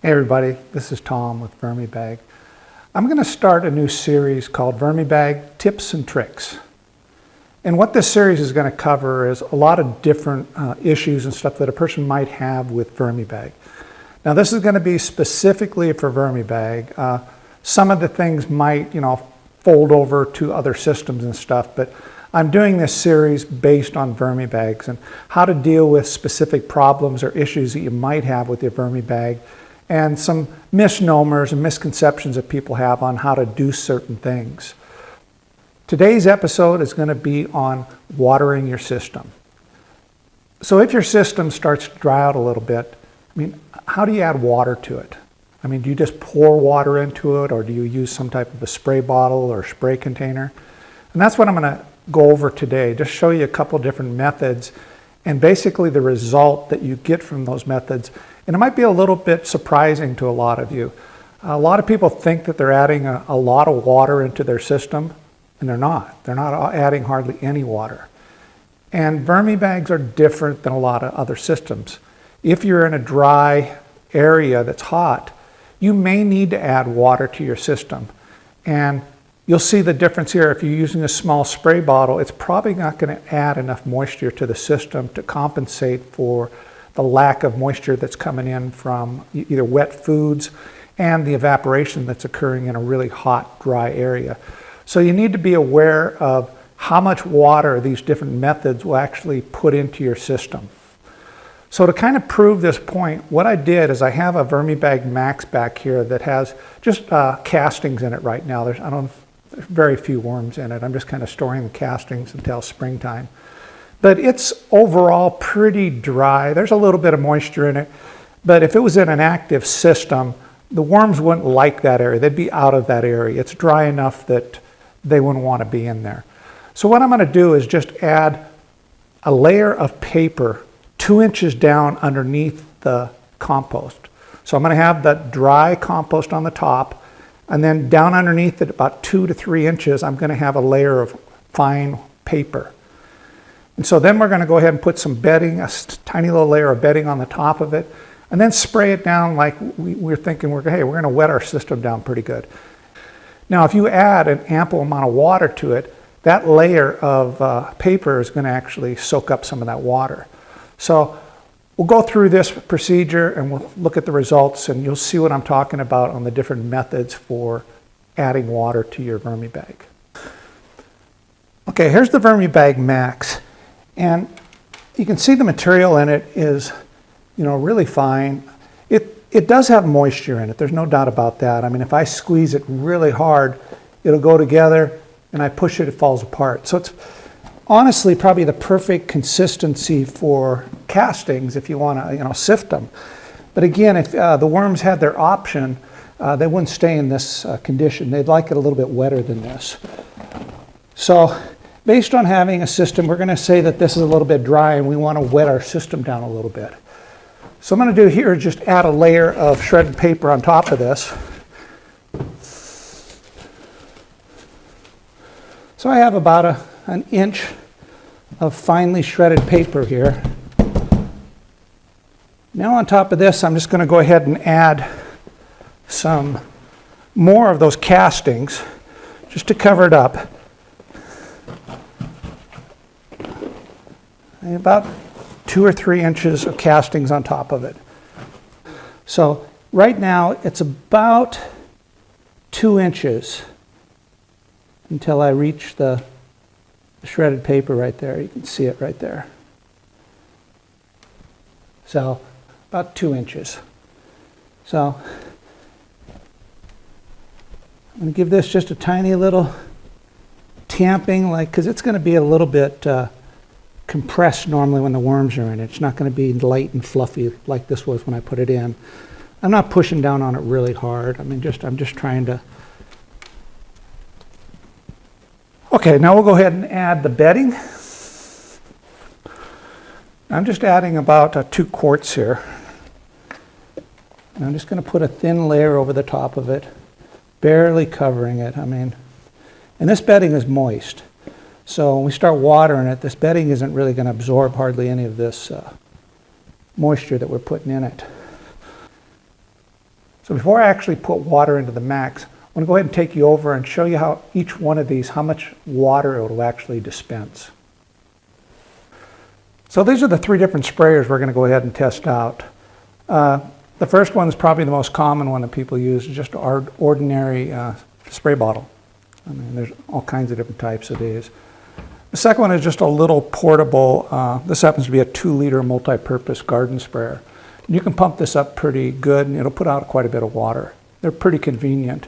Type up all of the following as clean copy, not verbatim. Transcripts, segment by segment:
Hey everybody, this is Tom with VermiBag. I'm going to start a new series called VermiBag Tips and Tricks. And what this series is going to cover is a lot of different issues and stuff that a person might have with VermiBag. Now this is going to be specifically for VermiBag. Some of the things might, fold over to other systems and stuff, but I'm doing this series based on VermiBags and how to deal with specific problems or issues that you might have with your VermiBag, and some misnomers and misconceptions that people have on how to do certain things. Today's episode is going to be on watering your system. So if your system starts to dry out a little bit, how do you add water to it? Do you just pour water into it, or do you use some type of a spray bottle or spray container? And that's what I'm going to go over today, just show you a couple different methods and basically the result that you get from those methods. And it might be a little bit surprising to a lot of you. A lot of people think that they're adding a lot of water into their system, and they're not. They're not adding hardly any water. And VermiBags are different than a lot of other systems. If you're in a dry area that's hot, you may need to add water to your system. And you'll see the difference here. If you're using a small spray bottle, it's probably not going to add enough moisture to the system to compensate for the lack of moisture that's coming in from either wet foods and the evaporation that's occurring in a really hot, dry area. So you need to be aware of how much water these different methods will actually put into your system. So to kind of prove this point, what I did is I have a VermiBag Max back here that has just castings in it right now. There's very few worms in it. I'm just kind of storing the castings until springtime. But it's overall pretty dry. There's a little bit of moisture in it, but if it was in an active system, the worms wouldn't like that area. They'd be out of that area. It's dry enough that they wouldn't want to be in there. So what I'm going to do is just add a layer of paper 2 inches down underneath the compost. So I'm going to have the dry compost on the top, and then down underneath it about 2 to 3 inches, I'm going to have a layer of fine paper. And so then we're going to go ahead and put some bedding, a tiny little layer of bedding on the top of it, and then spray it down like we're thinking, we're going to wet our system down pretty good. Now, if you add an ample amount of water to it, that layer of paper is going to actually soak up some of that water. So we'll go through this procedure and we'll look at the results, and you'll see what I'm talking about on the different methods for adding water to your VermiBag. Okay, here's the VermiBag Max. And you can see the material in it is, really fine. It does have moisture in it. There's no doubt about that. If I squeeze it really hard, it'll go together, and I push it, it falls apart. So it's honestly probably the perfect consistency for castings if you want to, sift them. But again, if the worms had their option, they wouldn't stay in this condition. They'd like it a little bit wetter than this. So based on having a system, we're going to say that this is a little bit dry and we want to wet our system down a little bit. So I'm going to do here is just add a layer of shredded paper on top of this. So I have about an inch of finely shredded paper here. Now on top of this, I'm just going to go ahead and add some more of those castings just to cover it up. About 2 or 3 inches of castings on top of it. So right now it's about 2 inches until I reach the shredded paper right there. You can see it right there. So about 2 inches. So I'm going to give this just a tiny little tamping, because it's going to be a little bit compressed normally when the worms are in it. It's not going to be light and fluffy like this was when I put it in. I'm not pushing down on it really hard. I'm just trying to. Okay, now we'll go ahead and add the bedding. I'm just adding about 2 quarts here. And I'm just going to put a thin layer over the top of it, barely covering it. And this bedding is moist. So when we start watering it, this bedding isn't really going to absorb hardly any of this moisture that we're putting in it. So before I actually put water into the max, I'm going to go ahead and take you over and show you how each one of these, how much water it will actually dispense. So these are the 3 different sprayers we're going to go ahead and test out. The first one is probably the most common one that people use, just our ordinary spray bottle. I mean, there's all kinds of different types of these. The second one is just a little portable, this happens to be a 2-liter multi-purpose garden sprayer. You can pump this up pretty good and it'll put out quite a bit of water. They're pretty convenient.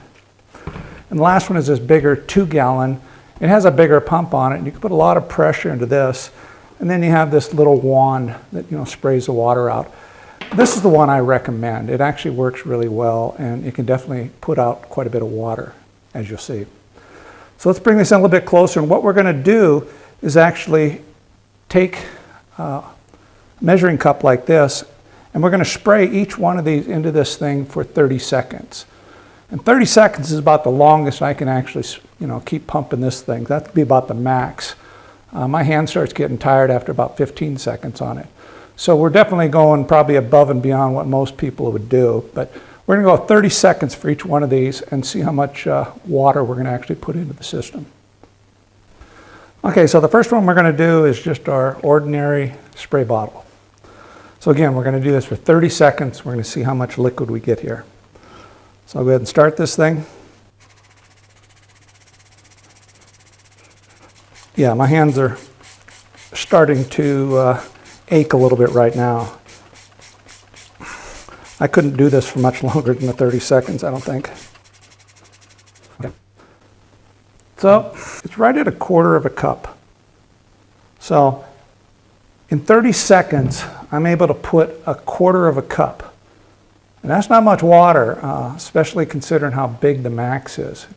And the last one is this bigger 2-gallon. It has a bigger pump on it and you can put a lot of pressure into this. And then you have this little wand that sprays the water out. This is the one I recommend. It actually works really well and it can definitely put out quite a bit of water, as you'll see. So let's bring this in a little bit closer, and what we're going to do is actually take a measuring cup like this, and we're going to spray each one of these into this thing for 30 seconds. And 30 seconds is about the longest I can actually keep pumping this thing. That would be about the max. My hand starts getting tired after about 15 seconds on it. So we're definitely going probably above and beyond what most people would do, but we're going to go 30 seconds for each one of these and see how much water we're going to actually put into the system. Okay, so the first one we're going to do is just our ordinary spray bottle. So again, we're going to do this for 30 seconds. We're going to see how much liquid we get here. So I'll go ahead and start this thing. Yeah, my hands are starting to ache a little bit right now. I couldn't do this for much longer than the 30 seconds, I don't think. Okay. So it's right at 1/4 cup. So in 30 seconds, I'm able to put 1/4 cup. And that's not much water, especially considering how big the max is.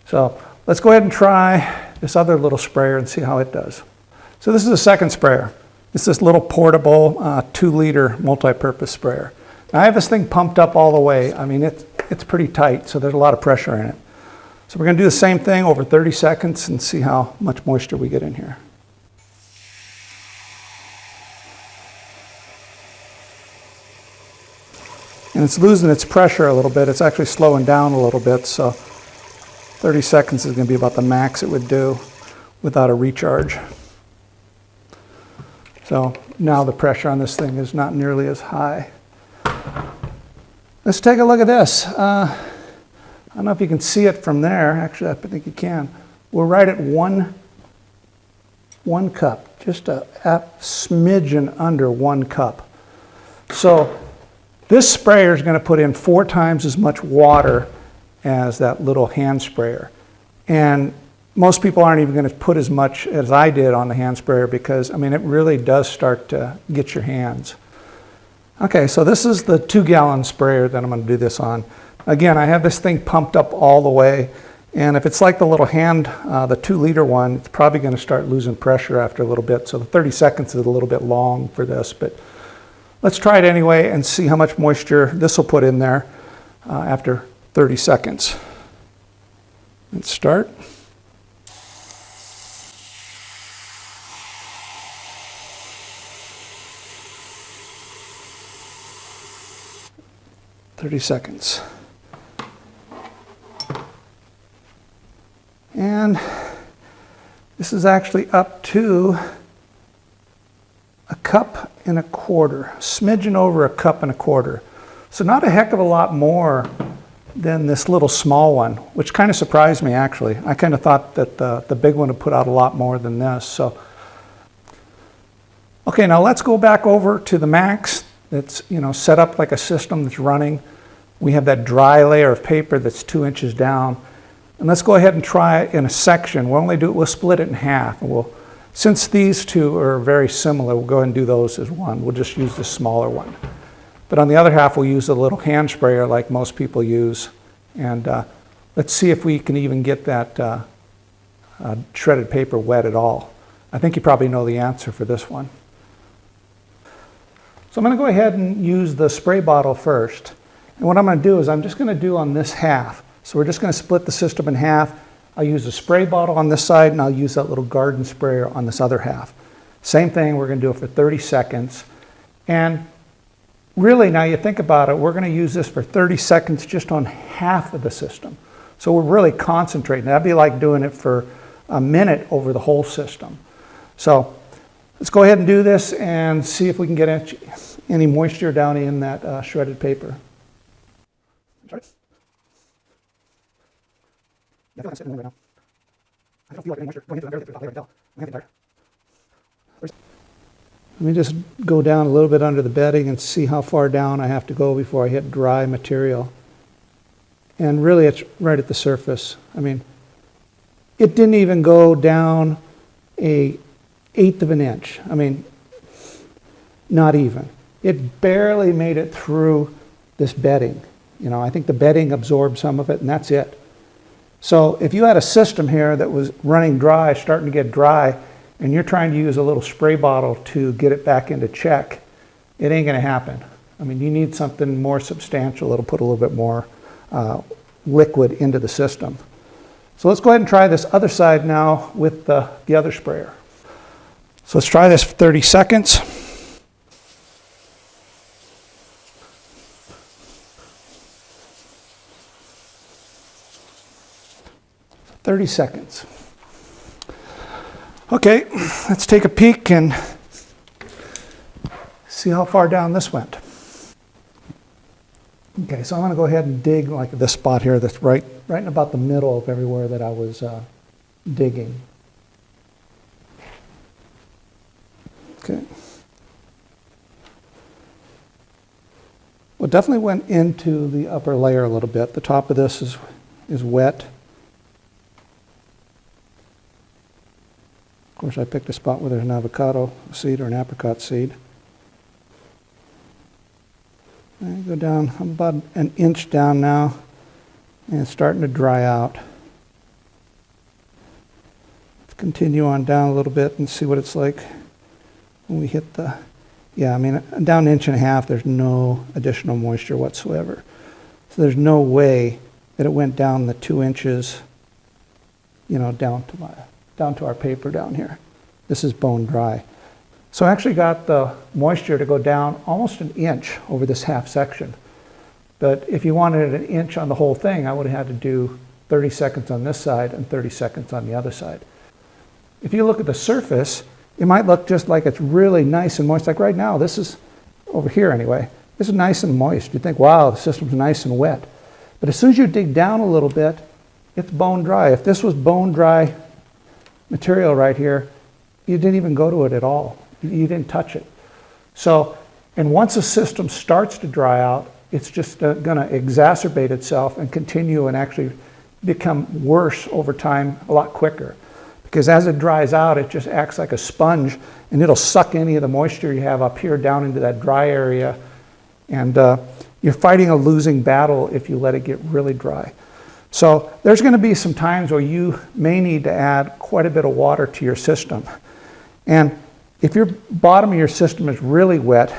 So let's go ahead and try this other little sprayer and see how it does. So this is the second sprayer. It's this little portable 2-liter multi-purpose sprayer. Now I have this thing pumped up all the way. I mean, it's pretty tight, so there's a lot of pressure in it. So we're going to do the same thing over 30 seconds and see how much moisture we get in here. And it's losing its pressure a little bit. It's actually slowing down a little bit, so 30 seconds is going to be about the max it would do without a recharge. So now the pressure on this thing is not nearly as high. Let's take a look at this. I don't know if you can see it from there. Actually, I think you can. We're right at one cup, just a smidgen under 1 cup. So this sprayer is going to put in 4 times as much water as that little hand sprayer. And most people aren't even going to put as much as I did on the hand sprayer because, I mean, it really does start to get your hands. Okay, so this is the 2-gallon sprayer that I'm going to do this on. Again, I have this thing pumped up all the way, and if it's like the little hand, the 2-liter one, it's probably going to start losing pressure after a little bit. So the 30 seconds is a little bit long for this, but let's try it anyway and see how much moisture this will put in there after 30 seconds. Let's start. "30 seconds. And this is actually up to 1.25 cups, smidgen over 1.25 cups. So not a heck of a lot more than this little small one, which kind of surprised me actually. I kind of thought that the big one would put out a lot more than this. So, okay, now let's go back over to the max. That's set up like a system that's running. We have that dry layer of paper that's 2 inches down. And let's go ahead and try it in a section. We'll split it in half. And since these two are very similar, we'll go ahead and do those as one. We'll just use the smaller one. But on the other half, we'll use a little hand sprayer like most people use. And let's see if we can even get that shredded paper wet at all. I think you probably know the answer for this one. So I'm going to go ahead and use the spray bottle first. And what I'm going to do is I'm just going to do on this half. So we're just going to split the system in half. I'll use the spray bottle on this side and I'll use that little garden sprayer on this other half. Same thing, we're going to do it for 30 seconds. And really, now you think about it, we're going to use this for 30 seconds just on half of the system. So we're really concentrating. That'd be like doing it for a minute over the whole system. So let's go ahead and do this and see if we can get any moisture down in that shredded paper. Sorry. Yeah, I feel like I'm sitting right now. I don't feel like any moisture going into the barely tell. I'm getting tired. Let me just go down a little bit under the bedding and see how far down I have to go before I hit dry material. And really it's right at the surface. I mean, it didn't even go down an 1/8 of an inch. I mean, not even. It barely made it through this bedding. You know, I think the bedding absorbed some of it and that's it. So if you had a system here that was running dry, starting to get dry, and you're trying to use a little spray bottle to get it back into check, it ain't gonna happen. I mean, you need something more substantial that'll put a little bit more liquid into the system. So let's go ahead and try this other side now with the other sprayer. So let's try this for 30 seconds. "30 seconds. Okay, let's take a peek and see how far down this went. Okay, so I'm going to go ahead and dig like this spot here that's right in about the middle of everywhere that I was digging. Okay. Well, it definitely went into the upper layer a little bit. The top of this is wet. Of course, I picked a spot where there's an avocado seed or an apricot seed. I go down, I'm about an inch down now, and it's starting to dry out. Let's continue on down a little bit and see what it's like when we hit the, yeah, I mean, down 1.5 inches, there's no additional moisture whatsoever. So there's no way that it went down the 2 inches, you know, down to our paper down here. This is bone dry. So I actually got the moisture to go down almost 1 inch over this half section. But if you wanted 1 inch on the whole thing, I would have had to do 30 seconds on this side and 30 seconds on the other side. If you look at the surface, it might look just like it's really nice and moist. Like right now, this is, over here anyway, this is nice and moist. You think, wow, the system's nice and wet. But as soon as you dig down a little bit, it's bone dry. If this was bone dry material right here, you didn't even go to it at all. You didn't touch it. So, and once a system starts to dry out, it's just going to exacerbate itself and continue and actually become worse over time a lot quicker. Because as it dries out, it just acts like a sponge and it'll suck any of the moisture you have up here down into that dry area. And you're fighting a losing battle if you let it get really dry. So there's going to be some times where you may need to add quite a bit of water to your system. And if your bottom of your system is really wet,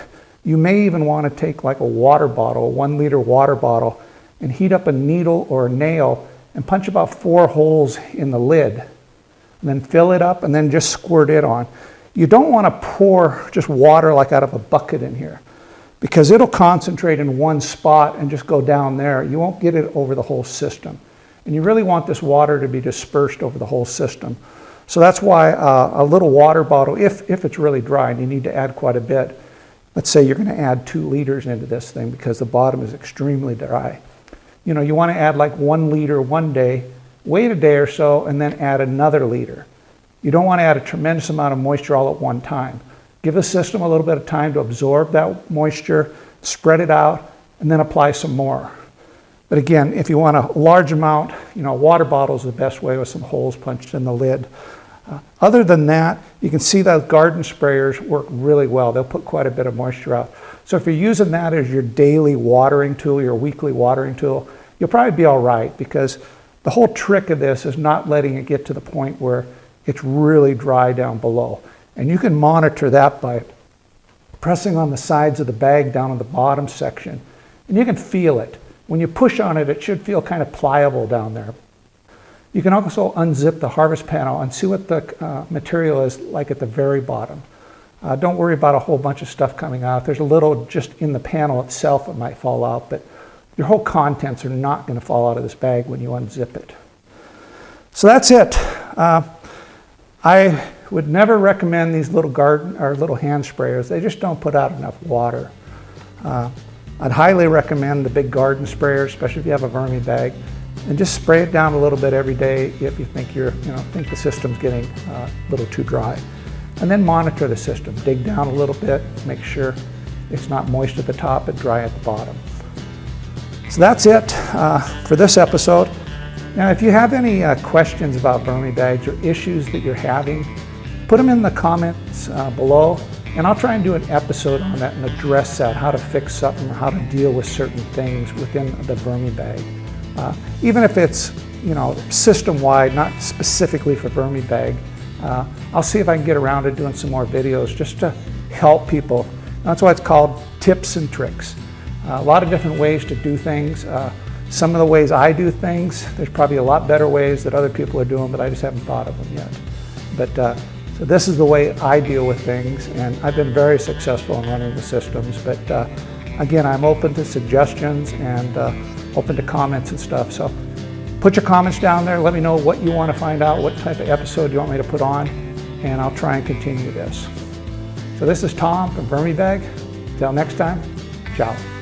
you may even want to take like a water bottle, a 1 liter water bottle, and heat up a needle or a nail and punch about 4 holes in the lid. And then fill it up and then just squirt it on. You don't want to pour just water like out of a bucket in here, because it'll concentrate in one spot and just go down there. You won't get it over the whole system. And you really want this water to be dispersed over the whole system. So that's why a little water bottle, if it's really dry and you need to add quite a bit, let's say you're going to add 2 liters into this thing because the bottom is extremely dry. You know, you want to add like 1 liter one day, wait a day or so, and then add another liter. You don't want to add a tremendous amount of moisture all at one time. Give the system a little bit of time to absorb that moisture, spread it out, and then apply some more. But again, if you want a large amount, you know, a water bottle is the best way with some holes punched in the lid. Other than that, you can see that garden sprayers work really well. They'll put quite a bit of moisture out. So if you're using that as your daily watering tool, your weekly watering tool, you'll probably be all right, because the whole trick of this is not letting it get to the point where it's really dry down below. And you can monitor that by pressing on the sides of the bag down on the bottom section. And you can feel it. When you push on it, it should feel kind of pliable down there. You can also unzip the harvest panel and see what the material is like at the very bottom. Don't worry about a whole bunch of stuff coming out. There's a little just in the panel itself that might fall out, but your whole contents are not going to fall out of this bag when you unzip it. So that's it. I would never recommend these little garden or little hand sprayers. They just don't put out enough water. I'd highly recommend the big garden sprayer, especially if you have a VermiBag, and just spray it down a little bit every day if you think think the system's getting a little too dry. And then monitor the system. Dig down a little bit, make sure it's not moist at the top and dry at the bottom. So that's it for this episode. Now, if you have any questions about VermiBags or issues that you're having, put them in the comments below, and I'll try and do an episode on that and address that, how to fix something or how to deal with certain things within the VermiBag. Even if it's system-wide, not specifically for VermiBag, I'll see if I can get around to doing some more videos just to help people. That's why it's called tips and tricks. A lot of different ways to do things. Some of the ways I do things, there's probably a lot better ways that other people are doing, but I just haven't thought of them yet. But so this is the way I deal with things, and I've been very successful in running the systems. But again, I'm open to suggestions and open to comments and stuff. So put your comments down there. Let me know what you want to find out, what type of episode you want me to put on, and I'll try and continue this. So this is Tom from VermiBag. Till next time, ciao.